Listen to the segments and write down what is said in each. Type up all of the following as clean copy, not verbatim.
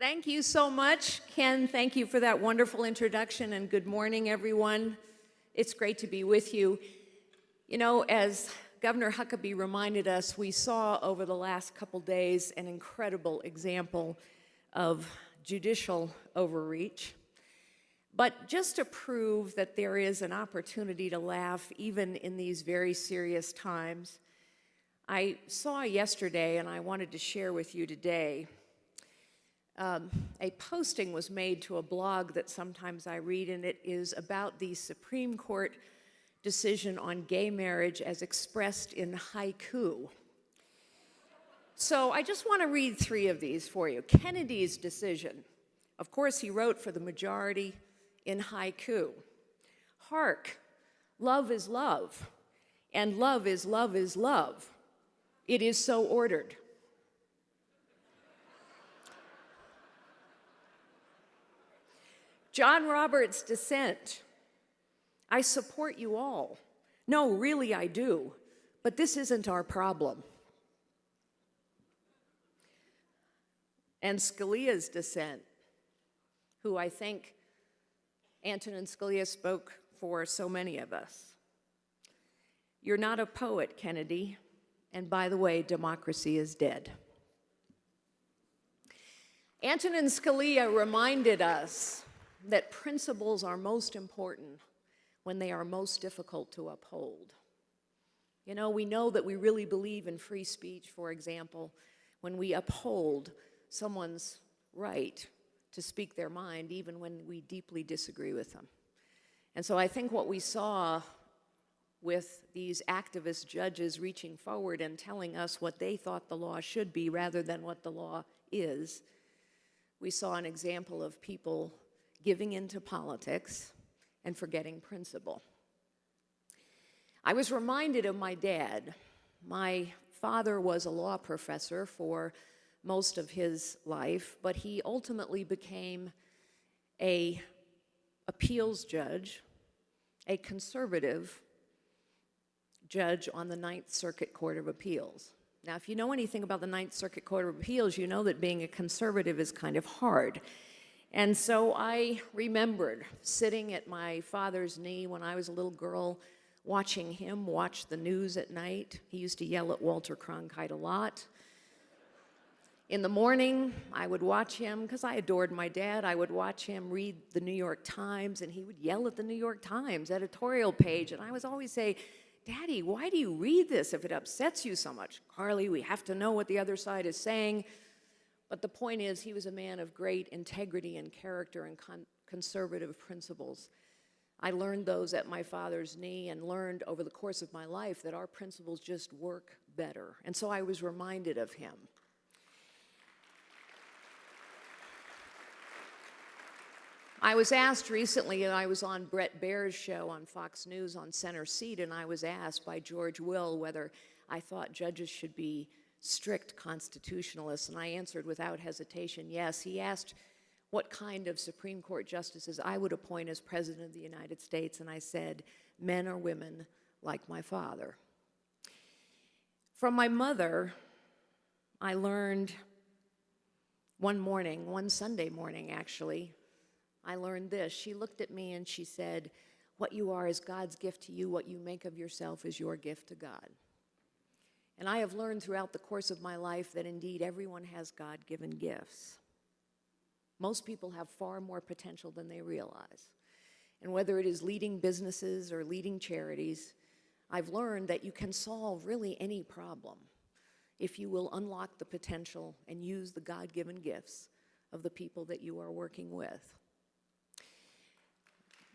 Thank you so much, Ken. Thank you for that wonderful introduction, and good morning, everyone. It's great to be with you. You know, as Governor Huckabee reminded us, we saw over the last couple days an incredible example of judicial overreach. But just to prove that there is an opportunity to laugh even in these very serious times, I saw yesterday, and I wanted to share with you today, a posting was made to a blog that sometimes I read, and it is about the Supreme Court decision on gay marriage as expressed in haiku. So I just want to read 3 of these for you. Kennedy's decision. Of course, he wrote for the majority in haiku. Hark, love is love, and love is love is love. It is so ordered. John Roberts' dissent. I support you all. No, really I do, but this isn't our problem. And Scalia's dissent, who I think Antonin Scalia spoke for so many of us. You're not a poet, Kennedy, and by the way, democracy is dead. Antonin Scalia reminded us that principles are most important when they are most difficult to uphold. You know, we know that we really believe in free speech, for example, when we uphold someone's right to speak their mind, even when we deeply disagree with them. And so I think what we saw with these activist judges reaching forward and telling us what they thought the law should be rather than what the law is, we saw an example of people giving into politics and forgetting principle. I was reminded of my dad. My father was a law professor for most of his life, but he ultimately became an appeals judge, a conservative judge on the Ninth Circuit Court of Appeals. Now, if you know anything about the Ninth Circuit Court of Appeals, you know that being a conservative is kind of hard. And so I remembered sitting at my father's knee when I was a little girl, watching him watch the news at night. He used to yell at Walter Cronkite a lot. In the morning, I would watch him, because I adored my dad, I would watch him read the New York Times, and he would yell at the New York Times editorial page, and I would always say, Daddy, why do you read this if it upsets you so much? Carly, we have to know what the other side is saying. But the point is, he was a man of great integrity and character and conservative principles. I learned those at my father's knee and learned over the course of my life that our principles just work better. And so I was reminded of him. I was asked recently, and I was on Bret Baier's show on Fox News on Center Seat, and I was asked by George Will whether I thought judges should be strict constitutionalists, and I answered without hesitation, yes. He asked what kind of Supreme Court justices I would appoint as President of the United States, and I said, men or women like my father. From my mother, I learned one Sunday morning actually, I learned this. She looked at me and she said, what you are is God's gift to you, what you make of yourself is your gift to God. And I have learned throughout the course of my life that indeed everyone has God-given gifts. Most people have far more potential than they realize. And whether it is leading businesses or leading charities, I've learned that you can solve really any problem if you will unlock the potential and use the God-given gifts of the people that you are working with.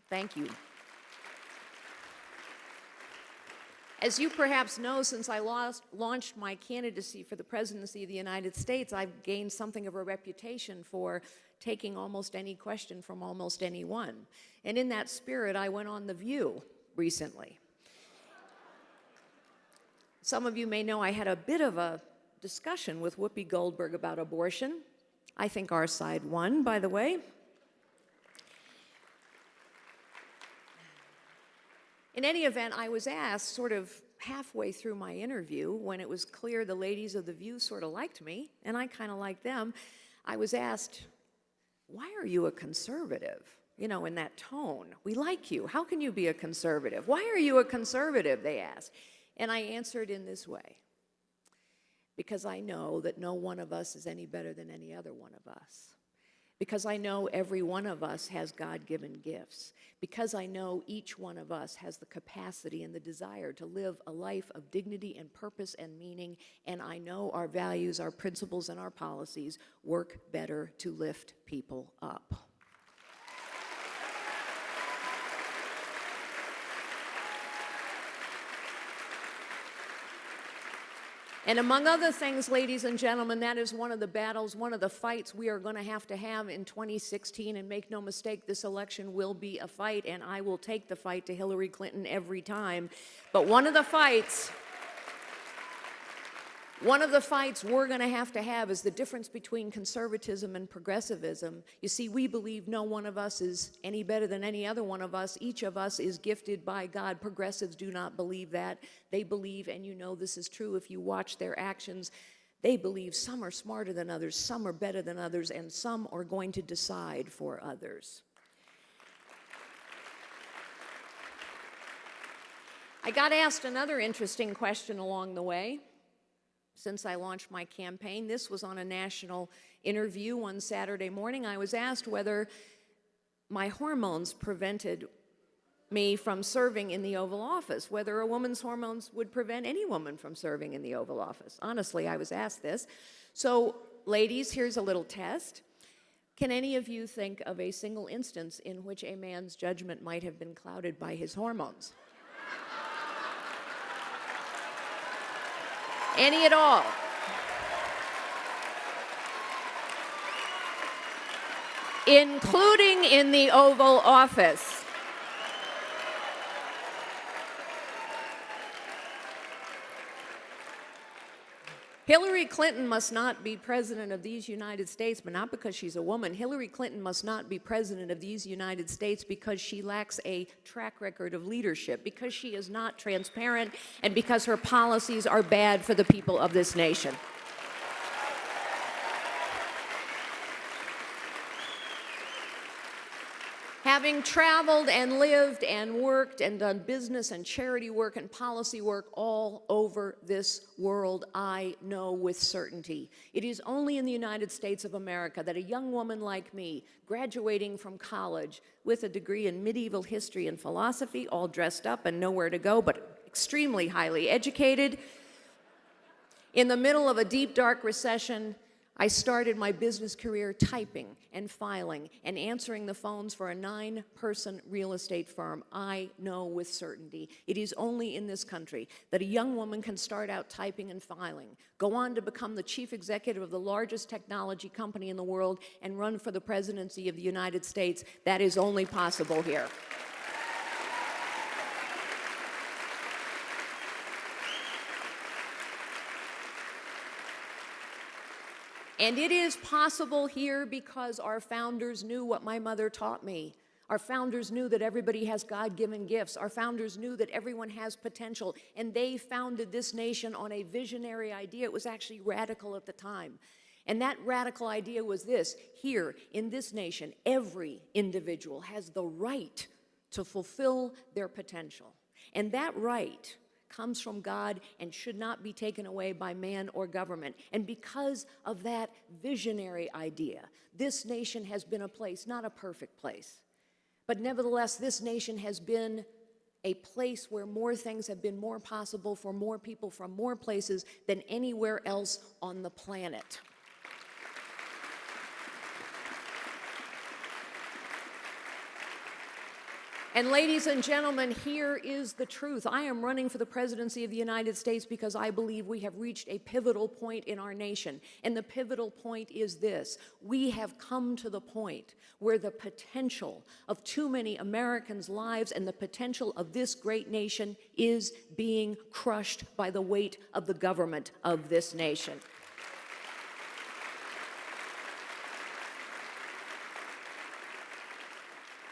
Thank you. As you perhaps know, since I launched my candidacy for the presidency of the United States, I've gained something of a reputation for taking almost any question from almost anyone. And in that spirit, I went on The View recently. Some of you may know I had a bit of a discussion with Whoopi Goldberg about abortion. I think our side won, by the way. In any event, I was asked sort of halfway through my interview, when it was clear the ladies of The View sort of liked me, and I kind of liked them, I was asked, why are you a conservative? You know, in that tone. We like you. How can you be a conservative? Why are you a conservative, they asked. And I answered in this way. Because I know that no one of us is any better than any other one of us. Because I know every one of us has God-given gifts. Because I know each one of us has the capacity and the desire to live a life of dignity and purpose and meaning, and I know our values, our principles, and our policies work better to lift people up. And among other things, ladies and gentlemen, that is one of the battles, one of the fights we are going to have in 2016. And make no mistake, this election will be a fight, and I will take the fight to Hillary Clinton every time. But one of the fights we're going to have is the difference between conservatism and progressivism. You see, we believe no one of us is any better than any other one of us. Each of us is gifted by God. Progressives do not believe that. They believe, and you know this is true if you watch their actions, they believe some are smarter than others, some are better than others, and some are going to decide for others. I got asked another interesting question along the way. Since I launched my campaign, this was on a national interview one Saturday morning. I was asked whether my hormones prevented me from serving in the Oval Office, whether a woman's hormones would prevent any woman from serving in the Oval Office. Honestly, I was asked this. So, ladies, here's a little test. Can any of you think of a single instance in which a man's judgment might have been clouded by his hormones? Any at all? Including in the Oval Office. Hillary Clinton must not be president of these United States, but not because she's a woman. Hillary Clinton must not be president of these United States because she lacks a track record of leadership, because she is not transparent, and because her policies are bad for the people of this nation. Having traveled and lived and worked and done business and charity work and policy work all over this world, I know with certainty it is only in the United States of America that a young woman like me, graduating from college with a degree in medieval history and philosophy, all dressed up and nowhere to go, but extremely highly educated, in the middle of a deep, dark recession, I started my business career typing and filing and answering the phones for a 9-person real estate firm. I know with certainty it is only in this country that a young woman can start out typing and filing, go on to become the chief executive of the largest technology company in the world, and run for the presidency of the United States. That is only possible here. And it is possible here because our founders knew what my mother taught me. Our founders knew that everybody has God-given gifts. Our founders knew that everyone has potential. And they founded this nation on a visionary idea. It was actually radical at the time. And that radical idea was this: here in this nation, every individual has the right to fulfill their potential. And that right comes from God and should not be taken away by man or government. And because of that visionary idea, this nation has been a place, not a perfect place, but nevertheless, this nation has been a place where more things have been more possible for more people from more places than anywhere else on the planet. And ladies and gentlemen, here is the truth. I am running for the presidency of the United States because I believe we have reached a pivotal point in our nation. And the pivotal point is this: we have come to the point where the potential of too many Americans' lives and the potential of this great nation is being crushed by the weight of the government of this nation.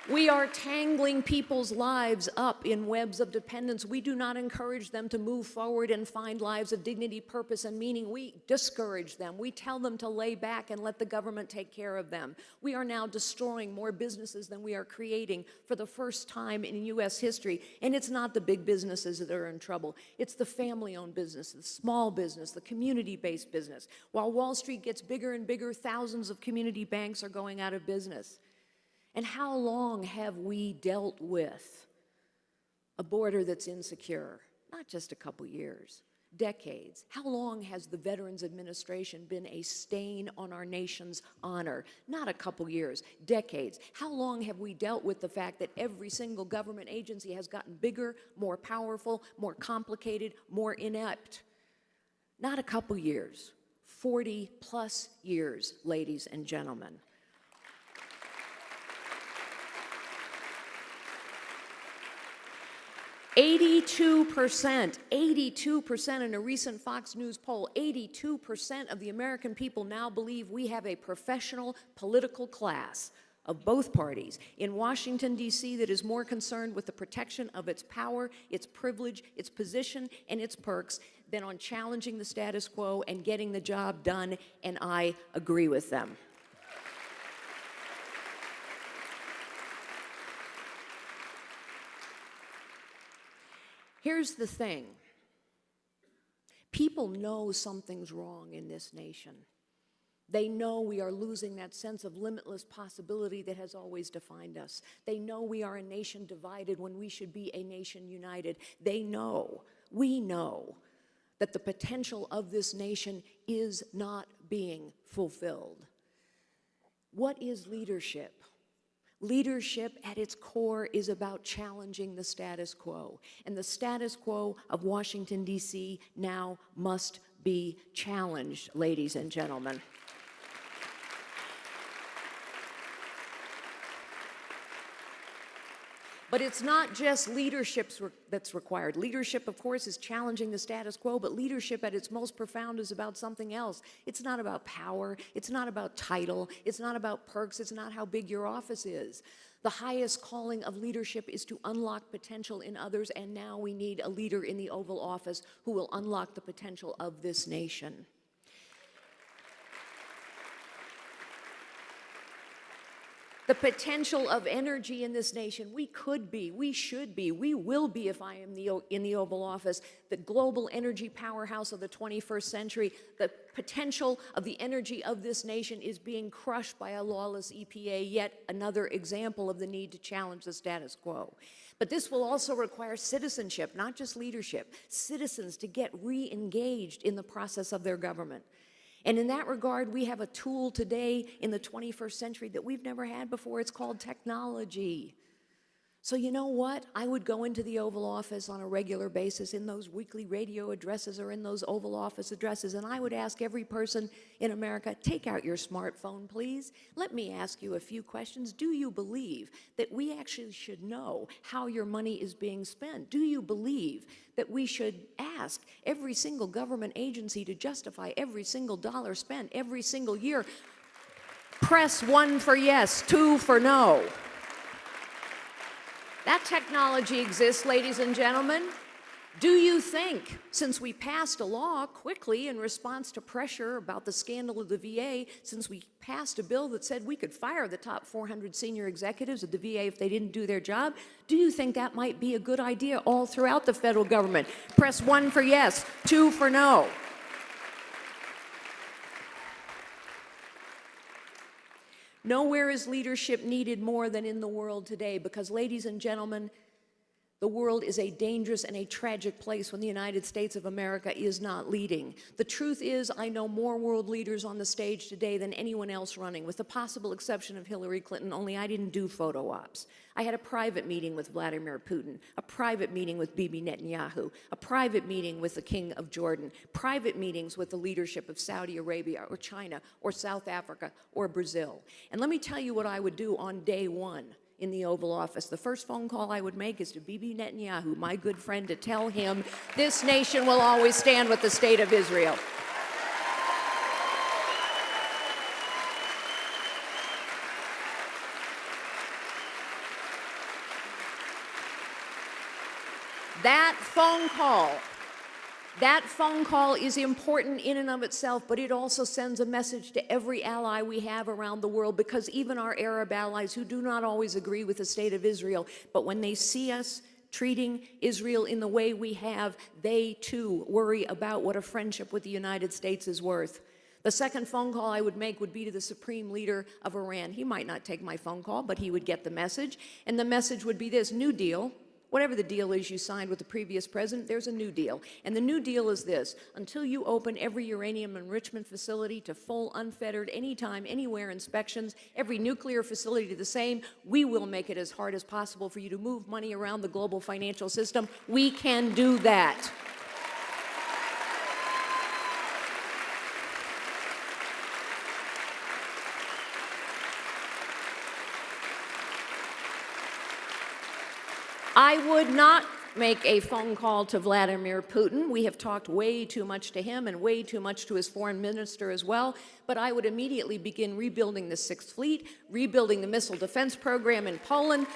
We are tangling people's lives up in webs of dependence. We do not encourage them to move forward and find lives of dignity, purpose, and meaning. We discourage them. We tell them to lay back and let the government take care of them. We are now destroying more businesses than we are creating for the first time in U.S. history. And it's not the big businesses that are in trouble. It's the family-owned business, the small business, the community-based business. While Wall Street gets bigger and bigger, thousands of community banks are going out of business. And how long have we dealt with a border that's insecure? Not just a couple years, decades. How long has the Veterans Administration been a stain on our nation's honor? Not a couple years, decades. How long have we dealt with the fact that every single government agency has gotten bigger, more powerful, more complicated, more inept? Not a couple years, 40 plus years, ladies and gentlemen. 82% in a recent Fox News poll, 82% of the American people now believe we have a professional political class of both parties in Washington, D.C. that is more concerned with the protection of its power, its privilege, its position, and its perks than on challenging the status quo and getting the job done, and I agree with them. Here's the thing. People know something's wrong in this nation. They know we are losing that sense of limitless possibility that has always defined us. They know we are a nation divided when we should be a nation united. They know, we know, that the potential of this nation is not being fulfilled. What is leadership? Leadership at its core is about challenging the status quo. And the status quo of Washington, D.C. now must be challenged, ladies and gentlemen. But it's not just leadership that's required. Leadership, of course, is challenging the status quo, but leadership at its most profound is about something else. It's not about power. It's not about title. It's not about perks. It's not how big your office is. The highest calling of leadership is to unlock potential in others, and now we need a leader in the Oval Office who will unlock the potential of this nation. The potential of energy in this nation, we could be, we should be, we will be if I am in the Oval Office, the global energy powerhouse of the 21st century. The potential of the energy of this nation is being crushed by a lawless EPA, yet another example of the need to challenge the status quo. But this will also require citizenship, not just leadership, citizens to get re-engaged in the process of their government. And in that regard, we have a tool today in the 21st century that we've never had before. It's called technology. So you know what? I would go into the Oval Office on a regular basis in those weekly radio addresses or in those Oval Office addresses, and I would ask every person in America, take out your smartphone, please. Let me ask you a few questions. Do you believe that we actually should know how your money is being spent? Do you believe that we should ask every single government agency to justify every single dollar spent every single year? Press 1 for yes, 2 for no. That technology exists, ladies and gentlemen. Do you think, since we passed a law quickly in response to pressure about the scandal of the VA, since we passed a bill that said we could fire the top 400 senior executives of the VA if they didn't do their job, do you think that might be a good idea all throughout the federal government? Press 1 for yes, 2 for no. Nowhere is leadership needed more than in the world today because, ladies and gentlemen, the world is a dangerous and a tragic place when the United States of America is not leading. The truth is, I know more world leaders on the stage today than anyone else running, with the possible exception of Hillary Clinton, only I didn't do photo ops. I had a private meeting with Vladimir Putin, a private meeting with Bibi Netanyahu, a private meeting with the King of Jordan, private meetings with the leadership of Saudi Arabia or China or South Africa or Brazil. And let me tell you what I would do on day one in the Oval Office. The first phone call I would make is to Bibi Netanyahu, my good friend, to tell him this nation will always stand with the state of Israel. That phone call is important in and of itself, but it also sends a message to every ally we have around the world, because even our Arab allies who do not always agree with the state of Israel, but when they see us treating Israel in the way we have, they too worry about what a friendship with the United States is worth. The second phone call I would make would be to the supreme leader of Iran. He might not take my phone call, but he would get the message. And the message would be this: New Deal. Whatever the deal is you signed with the previous president, there's a new deal. And the new deal is this: until you open every uranium enrichment facility to full, unfettered, anytime, anywhere inspections, every nuclear facility to the same, we will make it as hard as possible for you to move money around the global financial system. We can do that. I would not make a phone call to Vladimir Putin. We have talked way too much to him and way too much to his foreign minister as well. But I would immediately begin rebuilding the Sixth Fleet, rebuilding the missile defense program in Poland,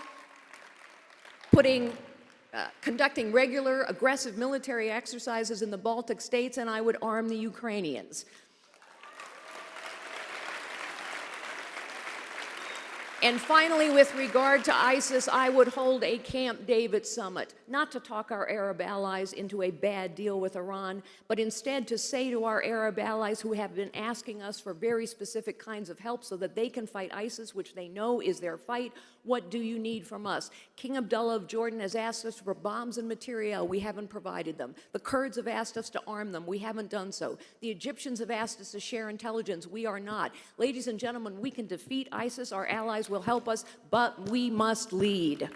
conducting regular aggressive military exercises in the Baltic states, and I would arm the Ukrainians. And finally, with regard to ISIS, I would hold a Camp David summit, not to talk our Arab allies into a bad deal with Iran, but instead to say to our Arab allies who have been asking us for very specific kinds of help so that they can fight ISIS, which they know is their fight, what do you need from us? King Abdullah of Jordan has asked us for bombs and materiel. We haven't provided them. The Kurds have asked us to arm them. We haven't done so. The Egyptians have asked us to share intelligence. We are not. Ladies and gentlemen, we can defeat ISIS. Our allies will help us, but we must lead.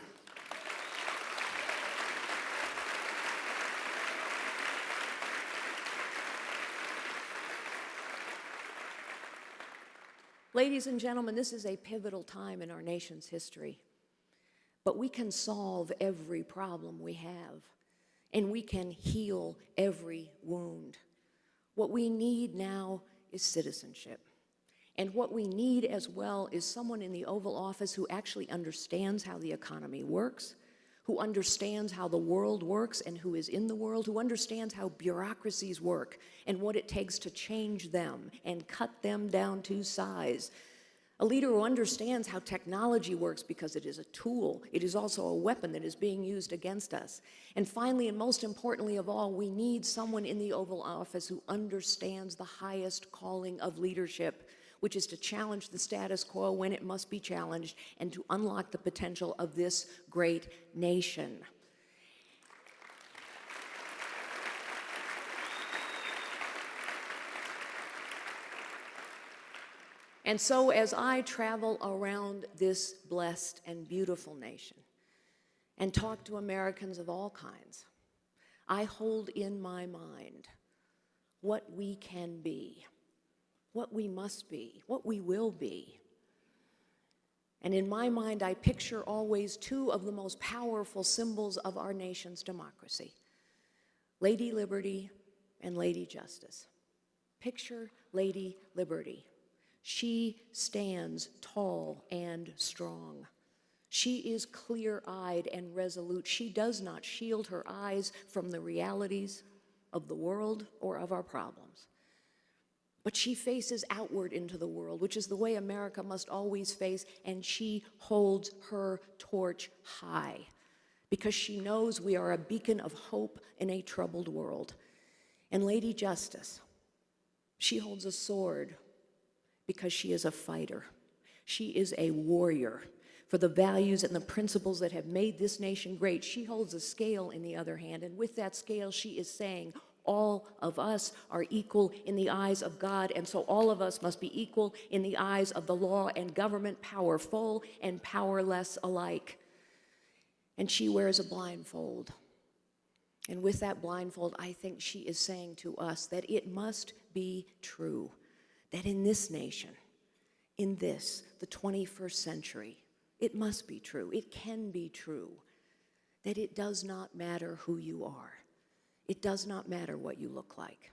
Ladies and gentlemen, this is a pivotal time in our nation's history. But we can solve every problem we have, and we can heal every wound. What we need now is citizenship. And what we need as well is someone in the Oval Office who actually understands how the economy works, who understands how the world works and who is in the world, who understands how bureaucracies work and what it takes to change them and cut them down to size. A leader who understands how technology works because it is a tool. It is also a weapon that is being used against us. And finally, and most importantly of all, we need someone in the Oval Office who understands the highest calling of leadership, which is to challenge the status quo when it must be challenged and to unlock the potential of this great nation. And so as I travel around this blessed and beautiful nation and talk to Americans of all kinds, I hold in my mind what we can be, what we must be, what we will be. And in my mind, I picture always two of the most powerful symbols of our nation's democracy: Lady Liberty and Lady Justice. Picture Lady Liberty. She stands tall and strong. She is clear-eyed and resolute. She does not shield her eyes from the realities of the world or of our problems. But she faces outward into the world, which is the way America must always face, and she holds her torch high because she knows we are a beacon of hope in a troubled world. And Lady Justice, she holds a sword because she is a fighter. She is a warrior for the values and the principles that have made this nation great. She holds a scale in the other hand, and with that scale, she is saying, all of us are equal in the eyes of God, and so all of us must be equal in the eyes of the law and government, powerful and powerless alike. And she wears a blindfold. And with that blindfold, I think she is saying to us that it must be true that in this nation, in this, the 21st century, it must be true, it can be true, that it does not matter who you are. It does not matter what you look like.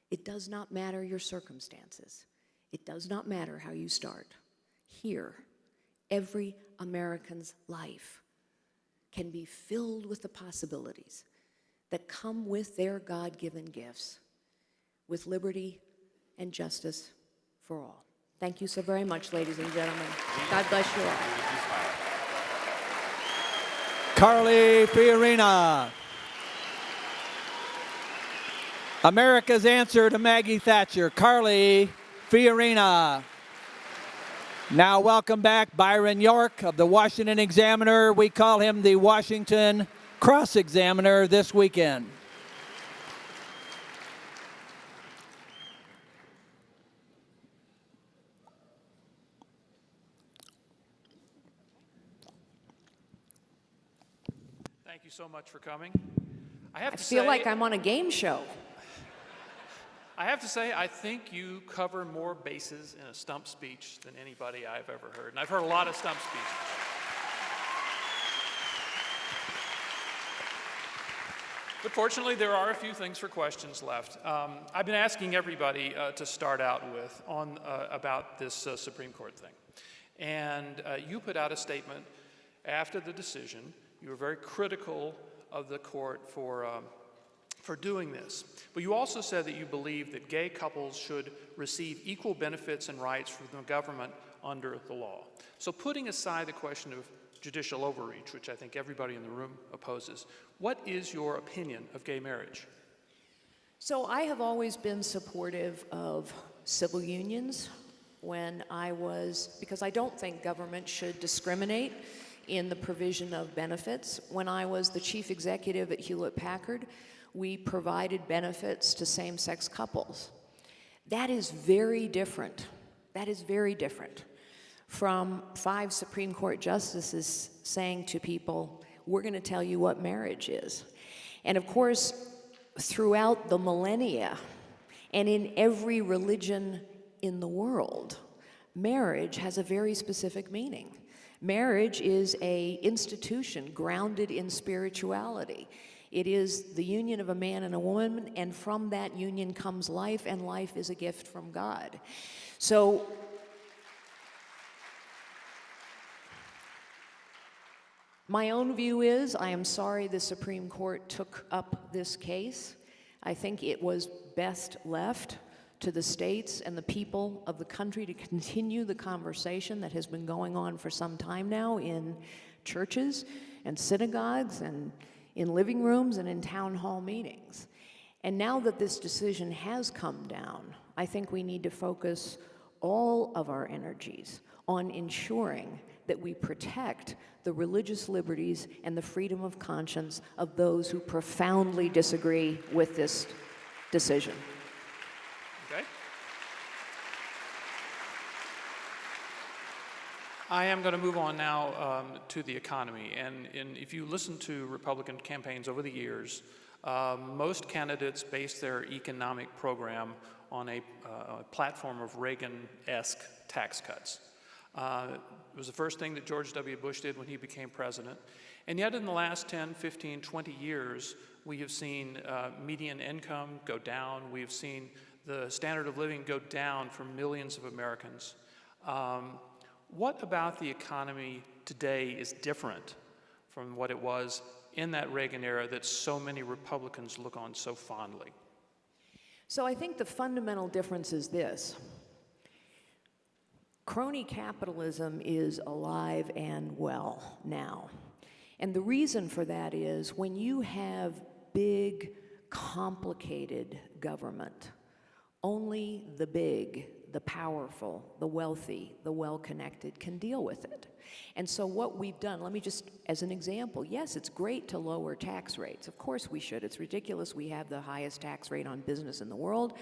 It does not matter your circumstances. It does not matter how you start. Here, every American's life can be filled with the possibilities that come with their God-given gifts, with liberty and justice for all. Thank you so very much, ladies and gentlemen. God bless you all. Carly Fiorina. America's answer to Maggie Thatcher, Carly Fiorina. Now welcome back Byron York of the Washington Examiner. We call him the Washington Cross-Examiner this weekend. Thank you so much for coming. I feel like I'm on a game show. I have to say, I think you cover more bases in a stump speech than anybody I've ever heard. And I've heard a lot of stump speeches. But fortunately, there are a few things for questions left. I've been asking everybody to start out with about this Supreme Court thing. And you put out a statement after the decision. You were very critical of the court for doing this. But you also said that you believe that gay couples should receive equal benefits and rights from the government under the law. So putting aside the question of judicial overreach, which I think everybody in the room opposes, what is your opinion of gay marriage? So I have always been supportive of civil unions because I don't think government should discriminate in the provision of benefits. When I was the chief executive at Hewlett-Packard, we provided benefits to same-sex couples. That is very different. That is very different from 5 Supreme Court justices saying to people, we're going to tell you what marriage is. And of course, throughout the millennia, and in every religion in the world, marriage has a very specific meaning. Marriage is an institution grounded in spirituality. It is the union of a man and a woman, and from that union comes life, and life is a gift from God. So, my own view is, I am sorry the Supreme Court took up this case. I think it was best left to the states and the people of the country to continue the conversation that has been going on for some time now in churches and synagogues and in living rooms and in town hall meetings. And now that this decision has come down, I think we need to focus all of our energies on ensuring that we protect the religious liberties and the freedom of conscience of those who profoundly disagree with this decision. Okay. I am going to move on now to the economy. And if you listen to Republican campaigns over the years, most candidates base their economic program on a platform of Reagan-esque tax cuts. It was the first thing that George W. Bush did when he became president. And yet in the last 10, 15, 20 years, we have seen median income go down. We have seen the standard of living go down for millions of Americans. What about the economy today is different from what it was in that Reagan era that so many Republicans look on so fondly? So I think the fundamental difference is this. Crony capitalism is alive and well now. And the reason for that is when you have big, complicated government, only the big, the powerful, the wealthy, the well-connected can deal with it. And so what we've done, let me just, as an example, yes, it's great to lower tax rates. Of course we should. It's ridiculous we have the highest tax rate on business in the world.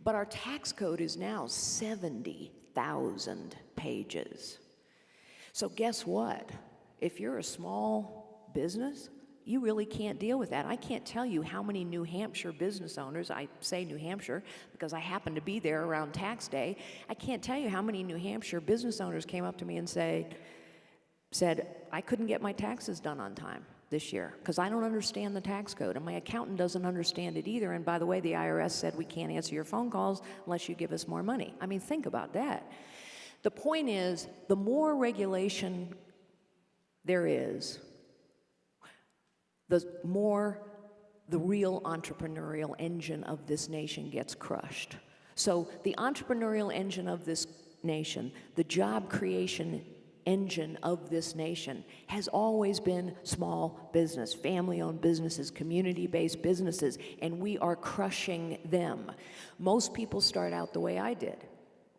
But our tax code is now 70,000 pages. So guess what? If you're a small business, you really can't deal with that. I can't tell you how many New Hampshire business owners, I say New Hampshire because I happen to be there around tax day, I can't tell you how many New Hampshire business owners came up to me and said, I couldn't get my taxes done on time this year because I don't understand the tax code and my accountant doesn't understand it either. And by the way, the IRS said we can't answer your phone calls unless you give us more money. I mean, think about that. The point is, the more regulation there is, the more the real entrepreneurial engine of this nation gets crushed. So the entrepreneurial engine of this nation, the job creation engine of this nation, has always been small business, family-owned businesses, community-based businesses, and we are crushing them. Most people start out the way I did.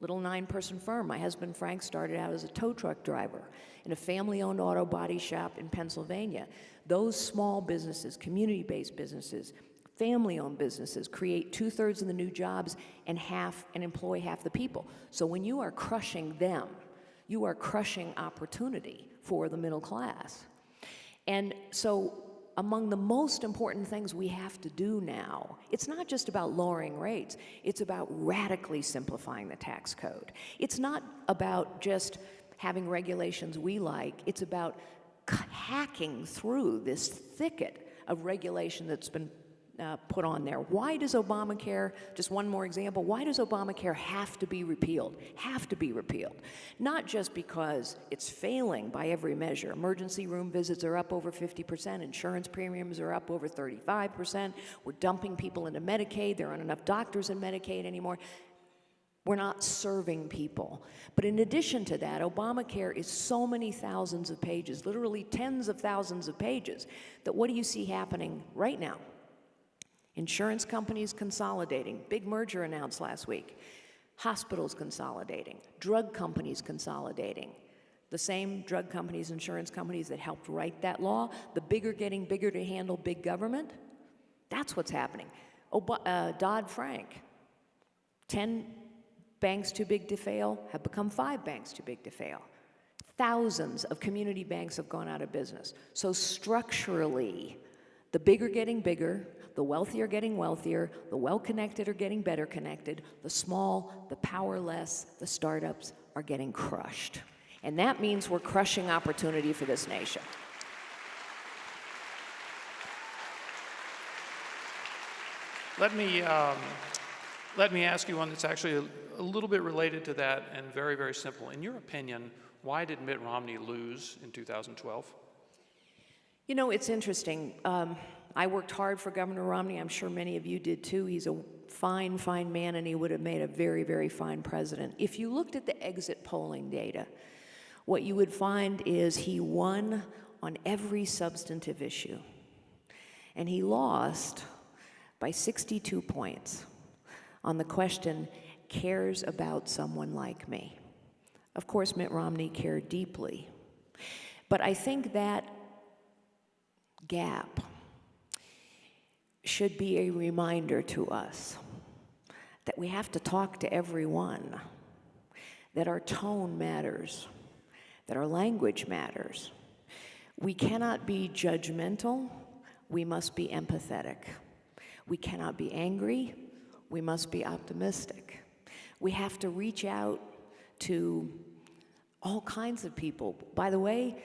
Little 9-person firm. My husband Frank started out as a tow truck driver in a family-owned auto body shop in Pennsylvania. Those small businesses, community-based businesses, family-owned businesses create 2/3 of the new jobs and employ half the people. So when you are crushing them, you are crushing opportunity for the middle class. And so among the most important things we have to do now, it's not just about lowering rates, it's about radically simplifying the tax code. It's not about just having regulations we like, it's about hacking through this thicket of regulation that's been put on there. Why does Obamacare, just one more example, why does Obamacare have to be repealed? Have to be repealed. Not just because it's failing by every measure. Emergency room visits are up over 50%, insurance premiums are up over 35%, we're dumping people into Medicaid, there aren't enough doctors in Medicaid anymore. We're not serving people. But in addition to that, Obamacare is so many thousands of pages, literally tens of thousands of pages, that what do you see happening right now? Insurance companies consolidating, big merger announced last week. Hospitals consolidating, drug companies consolidating. The same drug companies, insurance companies that helped write that law, the bigger getting bigger to handle big government. That's what's happening. Dodd-Frank, 10 banks too big to fail have become 5 banks too big to fail. Thousands of community banks have gone out of business. So structurally, the bigger getting bigger, the wealthier getting wealthier, the well-connected are getting better connected, the small, the powerless, the startups are getting crushed. And that means we're crushing opportunity for this nation. Let me ask you one that's actually a little bit related to that and very, very simple. In your opinion, why did Mitt Romney lose in 2012? You know, it's interesting. I worked hard for Governor Romney. I'm sure many of you did too. He's a fine, fine man, and he would have made a very, very fine president. If you looked at the exit polling data, what you would find is he won on every substantive issue. And he lost by 62 points on the question, cares about someone like me? Of course, Mitt Romney cared deeply. But I think that gap should be a reminder to us that we have to talk to everyone, that our tone matters, that our language matters. We cannot be judgmental, we must be empathetic. We cannot be angry, we must be optimistic. We have to reach out to all kinds of people. By the way,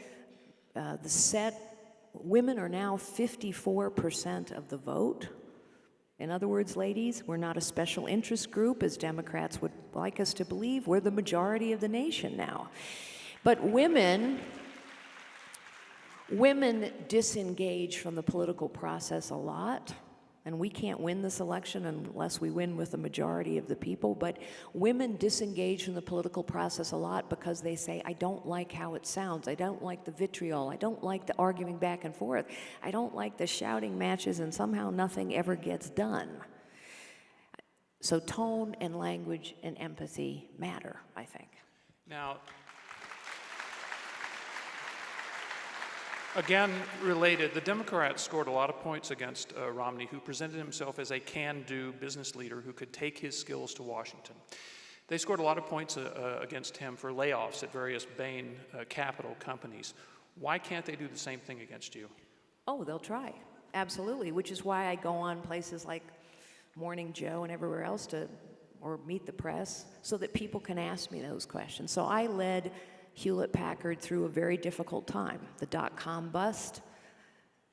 women are now 54% of the vote. In other words, ladies, we're not a special interest group, as Democrats would like us to believe. We're the majority of the nation now. But women disengage from the political process a lot, and we can't win this election unless we win with the majority of the people, but women disengage from the political process a lot because they say, I don't like how it sounds, I don't like the vitriol, I don't like the arguing back and forth, I don't like the shouting matches, and somehow nothing ever gets done. So tone and language and empathy matter, I think. Now, again, related, the Democrats scored a lot of points against Romney, who presented himself as a can-do business leader who could take his skills to Washington. They scored a lot of points against him for layoffs at various Bain Capital companies. Why can't they do the same thing against you? Oh, they'll try, absolutely, which is why I go on places like Morning Joe and everywhere else or Meet the Press, so that people can ask me those questions. So I led Hewlett-Packard through a very difficult time. The dot-com bust,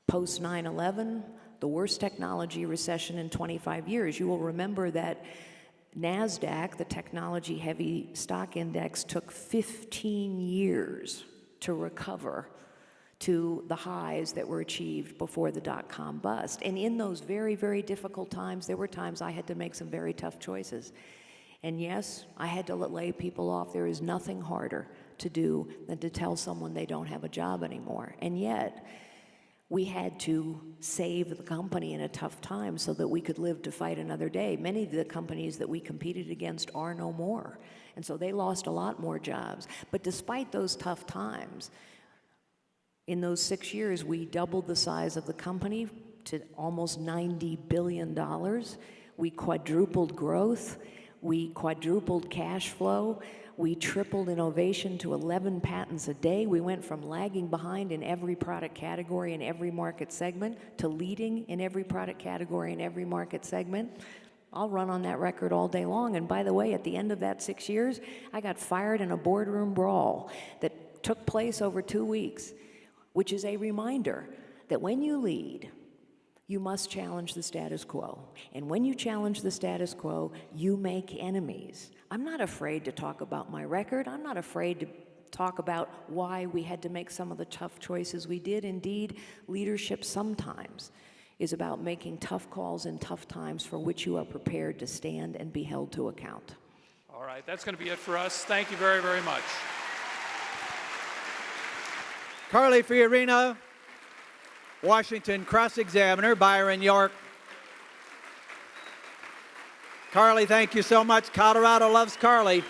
post 9/11, the worst technology recession in 25 years. You will remember that NASDAQ, the technology-heavy stock index, took 15 years to recover to the highs that were achieved before the dot-com bust. And in those very, very difficult times, there were times I had to make some very tough choices. And yes, I had to lay people off. There is nothing harder to do than to tell someone they don't have a job anymore. And yet, we had to save the company in a tough time so that we could live to fight another day. Many of the companies that we competed against are no more. And so they lost a lot more jobs. But despite those tough times, in those 6 years, we doubled the size of the company to almost $90 billion. We quadrupled growth. We quadrupled cash flow. We tripled innovation to 11 patents a day. We went from lagging behind in every product category in every market segment to leading in every product category in every market segment. I'll run on that record all day long. And by the way, at the end of that 6 years, I got fired in a boardroom brawl that took place over 2 weeks, which is a reminder that when you lead, you must challenge the status quo. And when you challenge the status quo, you make enemies. I'm not afraid to talk about my record. I'm not afraid to talk about why we had to make some of the tough choices we did. Indeed, leadership sometimes is about making tough calls in tough times for which you are prepared to stand and be held to account. All right, that's going to be it for us. Thank you very, very much. Carly Fiorina, Washington cross-examiner, Byron York. Carly, thank you so much. Colorado loves Carly.